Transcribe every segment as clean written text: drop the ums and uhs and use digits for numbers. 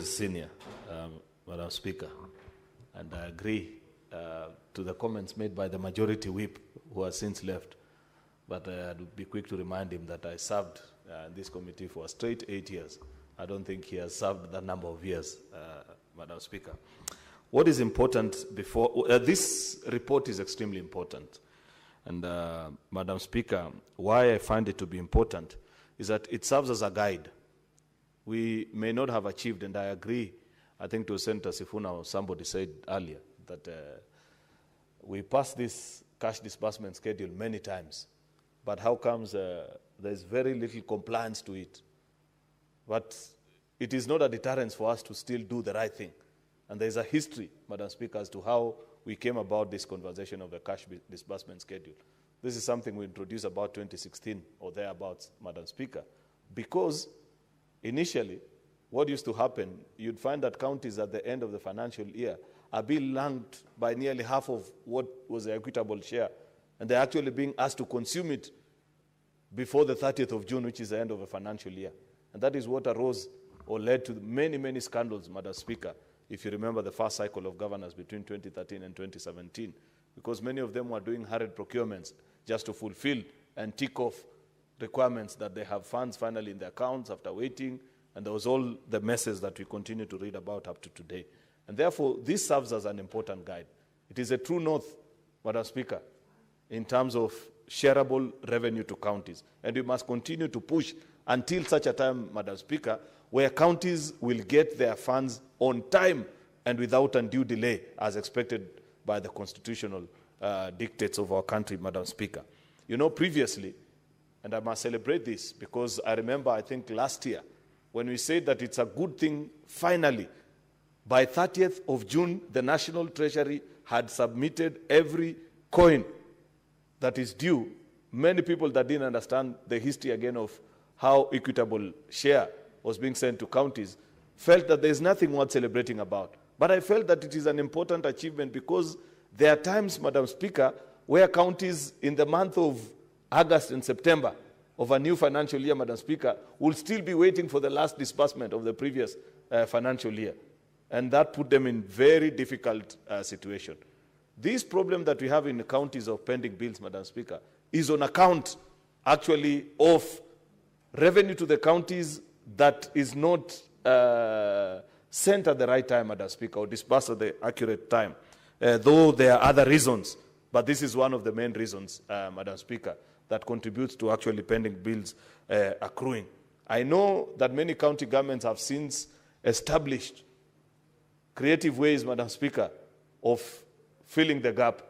is senior, Madam Speaker, and I agree to the comments made by the majority whip who has since left. But I'd be quick to remind him that I served in this committee for a straight 8 years. I don't think he has served that number of years, Madam Speaker. What is important before, this report is extremely important. And Madam Speaker, why I find it to be important is that it serves as a guide. We may not have achieved, and I agree, I think to Senator Sifuna or somebody said earlier, that we passed this cash disbursement schedule many times. But how comes there's very little compliance to it? But it is not a deterrence for us to still do the right thing. And there's a history, Madam Speaker, as to how we came about this conversation of the cash disbursement schedule. This is something we introduced about 2016 or thereabouts, Madam Speaker, because initially, what used to happen, you'd find that counties at the end of the financial year are being lagged by nearly half of what was the equitable share, and they're actually being asked to consume it before the 30th of June, which is the end of the financial year. And that is what arose or led to many, many scandals, Madam Speaker, if you remember the first cycle of governance between 2013 and 2017, because many of them were doing hurried procurements just to fulfill and tick off requirements that they have funds finally in their accounts after waiting, and there was all the messes that we continue to read about up to today. And therefore, this serves as an important guide. It is a true north, Madam Speaker, in terms of shareable revenue to counties. And we must continue to push until such a time, Madam Speaker, where counties will get their funds on time and without undue delay, as expected by the constitutional dictates of our country, Madam Speaker. You know, previously, and I must celebrate this because I remember, I think last year, when we said that it's a good thing, finally, by 30th of June, the National Treasury had submitted every coin that is due. Many people that didn't understand the history again of how equitable share was being sent to counties felt that there's nothing worth celebrating about. But I felt that it is an important achievement because there are times, Madam Speaker, where counties in the month of August and September of a new financial year, Madam Speaker, will still be waiting for the last disbursement of the previous financial year. And that put them in very difficult situation. This problem that we have in the counties of pending bills, Madam Speaker, is on account, actually, of revenue to the counties that is not sent at the right time, Madam Speaker, or disbursed at the accurate time. Though there are other reasons, but this is one of the main reasons, Madam Speaker, that contributes to actually pending bills accruing. I know that many county governments have since established creative ways, Madam Speaker, of filling the gap,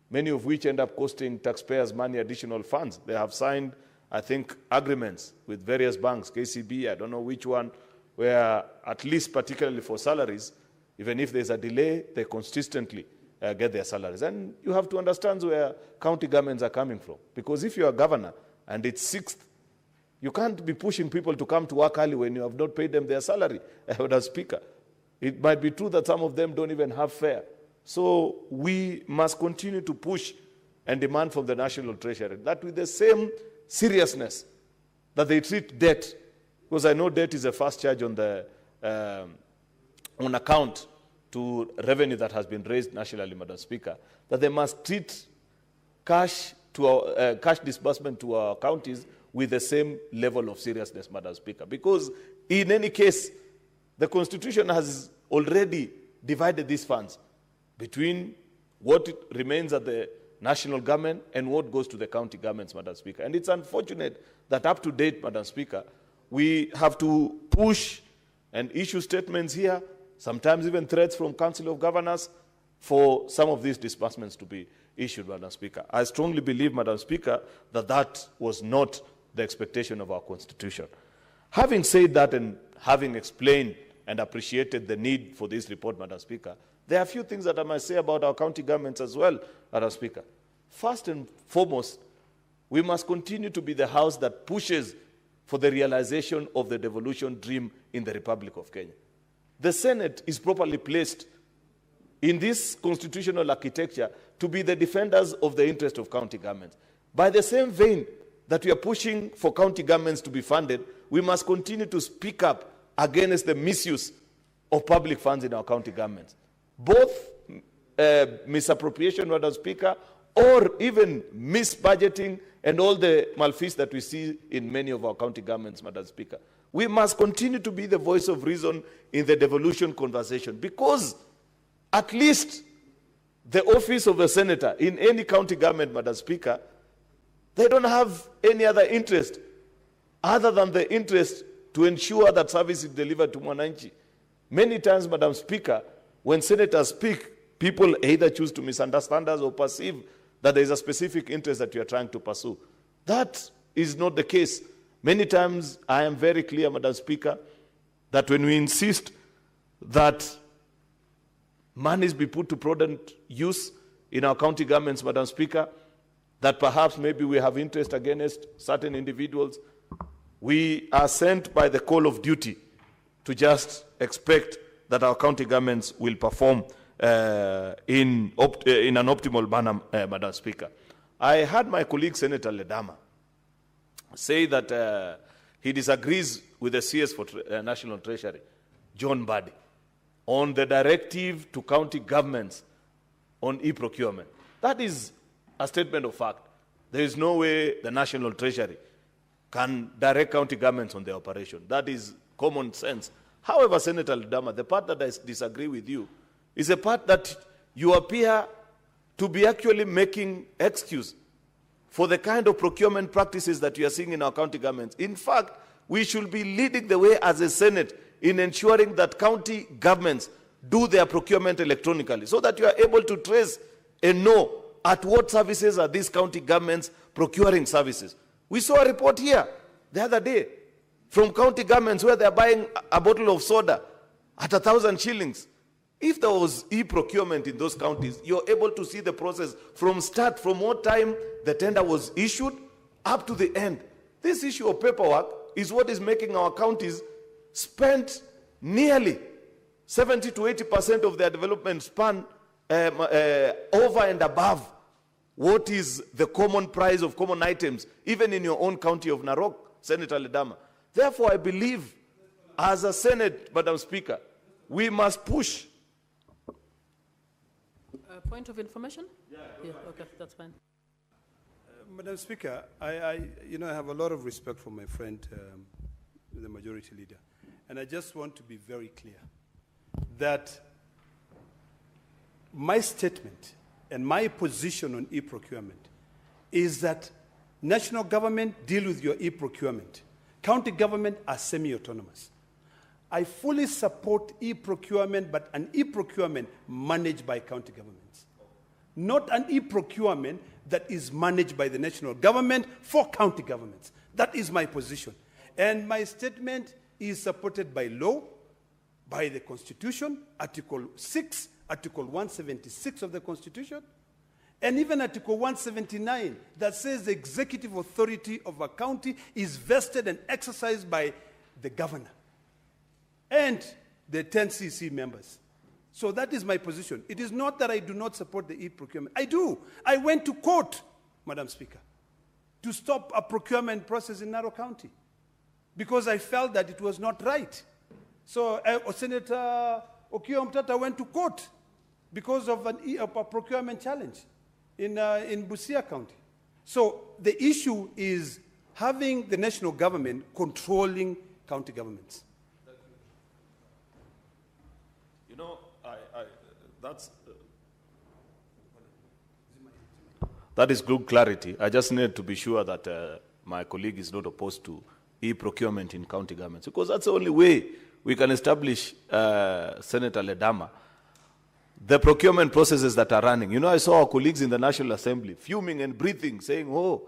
many of which end up costing taxpayers money, additional funds. They have signed, I think, agreements with various banks, KCB, I don't know which one, where at least particularly for salaries, even if there's a delay, they consistently get their salaries. And you have to understand where county governments are coming from. Because if you're a governor and it's 6th, you can't be pushing people to come to work early when you have not paid them their salary, Madam Speaker. It might be true that some of them don't even have fare. So we must continue to push and demand from the National Treasury that with the same seriousness that they treat debt, because I know debt is a first charge on the on account to revenue that has been raised nationally, Madam Speaker, that they must treat cash disbursement to our counties with the same level of seriousness, Madam Speaker. Because in any case, the Constitution has already divided these funds between what remains at the national government and what goes to the county governments, Madam Speaker. And it's unfortunate that up to date, Madam Speaker, we have to push and issue statements here, sometimes even threats from Council of Governors for some of these disbursements to be issued, Madam Speaker. I strongly believe, Madam Speaker, that that was not the expectation of our Constitution. Having said that and having explained and appreciated the need for this report, Madam Speaker, there are a few things that I must say about our county governments as well, Madam Speaker. First and foremost, we must continue to be the house that pushes for the realization of the devolution dream in the Republic of Kenya. The Senate is properly placed in this constitutional architecture to be the defenders of the interest of county governments. By the same vein that we are pushing for county governments to be funded, we must continue to speak up against the misuse of public funds in our county governments. Both misappropriation, Madam Speaker, or even misbudgeting and all the malfeasance that we see in many of our county governments, Madam Speaker. We must continue to be the voice of reason in the devolution conversation, because at least the office of a senator in any county government, Madam Speaker, they don't have any other interest other than the interest to ensure that service is delivered to Mwananchi. Many times, Madam Speaker, when senators speak, people either choose to misunderstand us or perceive that there is a specific interest that we are trying to pursue. That is not the case. Many times, I am very clear, Madam Speaker, that when we insist that monies be put to prudent use in our county governments, Madam Speaker, that perhaps maybe we have interest against certain individuals, we are sent by the call of duty to just expect that our county governments will perform in an optimal manner, Madam Speaker. I heard my colleague, Senator Ledama, say that he disagrees with the CS for National Treasury, John Mbadi, on the directive to county governments on e-procurement. That is a statement of fact. There is no way the National Treasury can direct county governments on their operation. That is common sense. However, Senator Ledama, the part that I disagree with you is a part that you appear to be actually making excuse for the kind of procurement practices that you are seeing in our county governments. In fact, we should be leading the way as a Senate in ensuring that county governments do their procurement electronically, so that you are able to trace and know at what services are these county governments procuring services. We saw a report here the other day from county governments where they're buying a bottle of soda at 1,000 shillings. If there was e-procurement in those counties, you're able to see the process from start, from what time the tender was issued up to the end. This issue of paperwork is what is making our counties spend nearly 70 to 80% of their development span over and above what is the common price of common items, even in your own county of Narok, Senator Ledama. Therefore, I believe, as a Senate, Madam Speaker, we must push. Point of information? Yeah, okay, that's fine. Madam Speaker, I have a lot of respect for my friend, the Majority Leader. And I just want to be very clear that my statement and my position on e-procurement is that national government deal with your e-procurement. County government are semi-autonomous. I fully support e-procurement, but an e-procurement managed by county governments. Not an e-procurement that is managed by the national government for county governments. That is my position. And my statement is supported by law, by the Constitution, Article 6, Article 176 of the Constitution, and even Article 179 that says the executive authority of a county is vested and exercised by the governor and the 10 CC members. So that is my position. It is not that I do not support the e-procurement. I do. I went to court, Madam Speaker, to stop a procurement process in Narok County because I felt that it was not right. So Senator Okiya Omtata went to court because of a procurement challenge in Busia County. So the issue is having the national government controlling county governments. You know, that is good clarity. I just need to be sure that my colleague is not opposed to e-procurement in county governments, because that's the only way we can establish, Senator Ledama, the procurement processes that are running. You know, I saw our colleagues in the National Assembly fuming and breathing, saying, oh,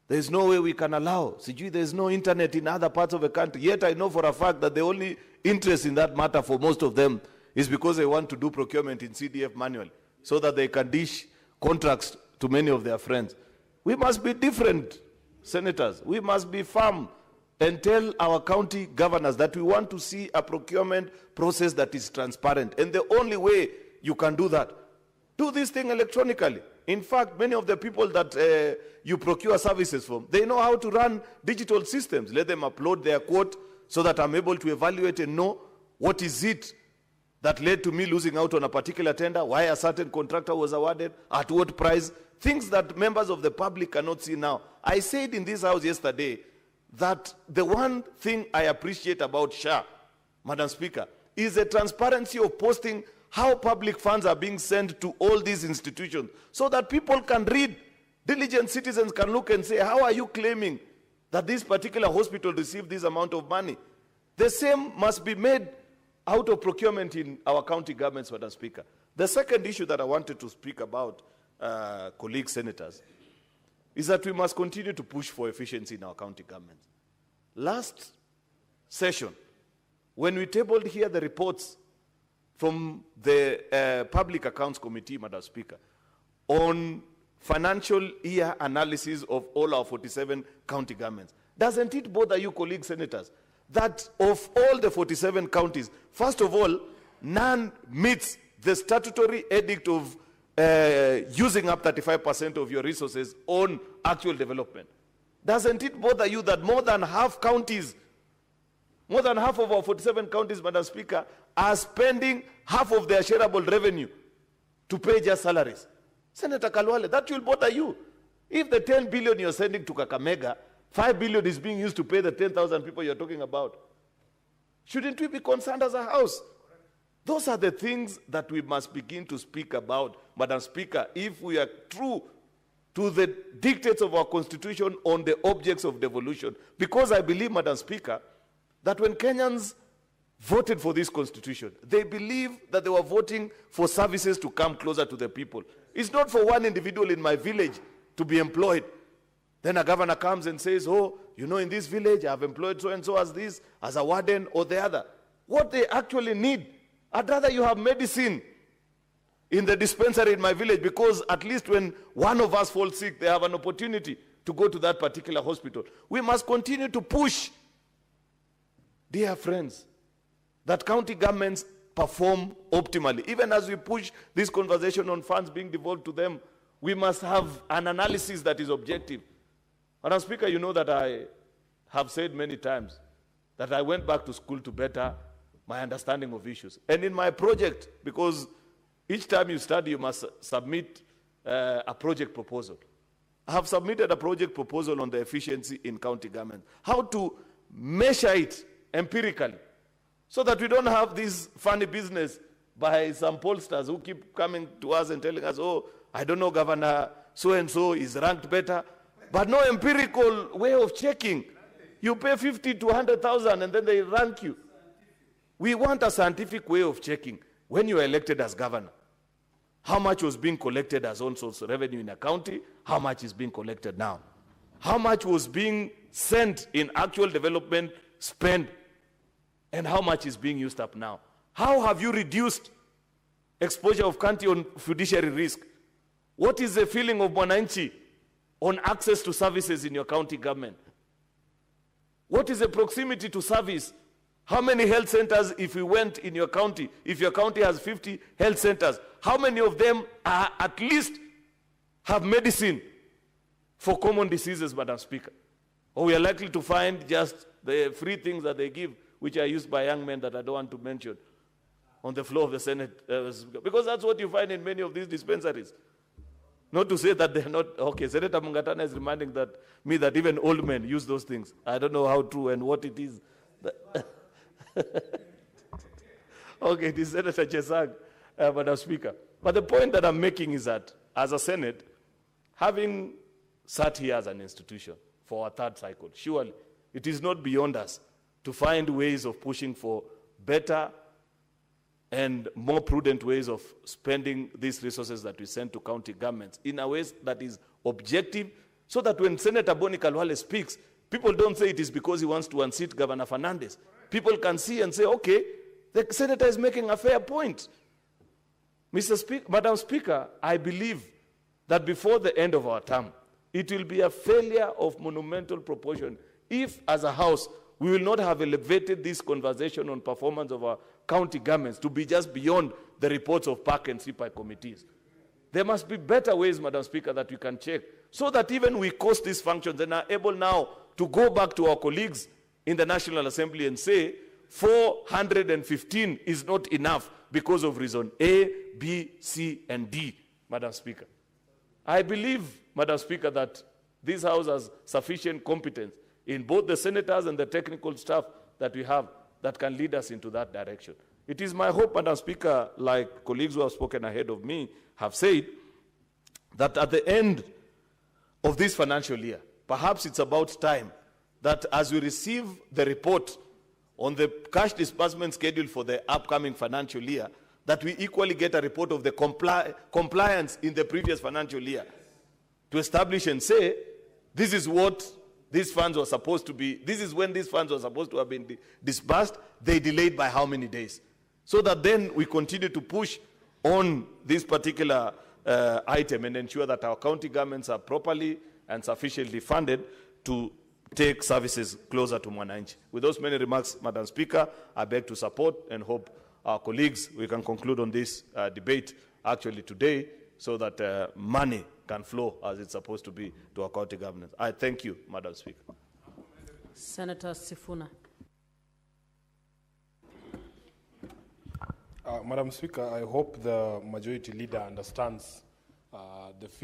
there's no way we can allow. There's no internet in other parts of the country. Yet I know for a fact that the only interest in that matter for most of them is because they want to do procurement in CDF manually so that they can dish contracts to many of their friends. We must be different, senators. We must be firm and tell our county governors that we want to see a procurement process that is transparent. And the only way you can do that, do this thing electronically. In fact, many of the people that you procure services from, they know how to run digital systems. Let them upload their quote so that I'm able to evaluate and know what is it that led to me losing out on a particular tender, why a certain contractor was awarded, at what price, things that members of the public cannot see now. I said in this house yesterday that the one thing I appreciate about SHA, Madam Speaker, is the transparency of posting how public funds are being sent to all these institutions so that people can read. Diligent citizens can look and say, how are you claiming that this particular hospital received this amount of money? The same must be made out of procurement in our county governments, Madam Speaker. The second issue that I wanted to speak about, colleagues senators, is that we must continue to push for efficiency in our county governments. Last session, when we tabled here the reports from the Public Accounts Committee, Madam Speaker, on financial year analysis of all our 47 county governments, doesn't it bother you, colleagues senators, that of all the 47 counties, first of all, none meets the statutory edict of using up 35% of your resources on actual development? Doesn't it bother you that more than half counties, more than half of our 47 counties, Madam Speaker, are spending half of their shareable revenue to pay just salaries? Senator Kalwale, that will bother you. If the 10 billion you're sending to Kakamega, 5 billion is being used to pay the 10,000 people you're talking about, shouldn't we be concerned as a house? Those are the things that we must begin to speak about, Madam Speaker, if we are true to the dictates of our Constitution on the objects of devolution. Because I believe, Madam Speaker, that when Kenyans voted for this Constitution, they believe that they were voting for services to come closer to the people. It's not for one individual in my village to be employed. Then a governor comes and says, oh, you know, in this village, I've employed so-and-so as this, as a warden or the other. What they actually need, I'd rather you have medicine in the dispensary in my village, because at least when one of us falls sick, they have an opportunity to go to that particular hospital. We must continue to push, dear friends, that county governments perform optimally. Even as we push this conversation on funds being devolved to them, we must have an analysis that is objective. Madam Speaker, you know that I have said many times that I went back to school to better my understanding of issues. And in my project, because each time you study, you must submit a project proposal. I have submitted a project proposal on the efficiency in county government, how to measure it empirically, so that we don't have this funny business by some pollsters who keep coming to us and telling us, oh, I don't know, Governor so-and-so is ranked better, but no empirical way of checking. You pay 50 to 100,000 and then they rank you. We want a scientific way of checking. When you are elected as governor, how much was being collected as own source revenue in a county? How much is being collected now? How much was being sent in actual development spend? And how much is being used up now? How have you reduced exposure of county on fiduciary risk? What is the feeling of Mwananchi on access to services in your county government? What is the proximity to service? How many health centers, if we went in your county, if your county has 50 health centers, how many of them are at least have medicine for common diseases, Madam Speaker? Or we are likely to find just the free things that they give, which are used by young men that I don't want to mention, on the floor of the Senate. Because that's what you find in many of these dispensaries. Not to say that they're not, okay, Senator Mungatana is reminding me that even old men use those things. I don't know how true and what it is. Okay, it is Senator Chesang, Madam Speaker. But the point that I'm making is that, as a Senate, having sat here as an institution for our third cycle, surely it is not beyond us to find ways of pushing for better and more prudent ways of spending these resources that we send to county governments in a way that is objective, so that when Senator Boni Kalwale speaks, people don't say it is because he wants to unseat Governor Fernandez. People can see and say, okay, the senator is making a fair point. Madam Speaker, I believe that before the end of our term, it will be a failure of monumental proportion if, as a House, we will not have elevated this conversation on performance of our county governments to be just beyond the reports of PAC and CPI committees. There must be better ways, Madam Speaker, that we can check, so that even we cost these functions and are able now to go back to our colleagues in the National Assembly and say, 415 is not enough because of reason A, B, C, and D, Madam Speaker. I believe, Madam Speaker, that this House has sufficient competence in both the senators and the technical staff that we have that can lead us into that direction. It is my hope, Madam Speaker, like colleagues who have spoken ahead of me have said, that at the end of this financial year, perhaps it's about time that as we receive the report on the cash disbursement schedule for the upcoming financial year, that we equally get a report of the compliance in the previous financial year to establish and say, this is what these funds were supposed to be, this is when these funds were supposed to have been disbursed, they delayed by how many days? So that then we continue to push on this particular item and ensure that our county governments are properly and sufficiently funded to take services closer to Mwananchi. With those many remarks, Madam Speaker, I beg to support and hope our colleagues, we can conclude on this debate actually today so that money can flow as it's supposed to be to our county governments. I thank you, Madam Speaker. Senator Sifuna. Madam Speaker, I hope the majority leader understands the feeling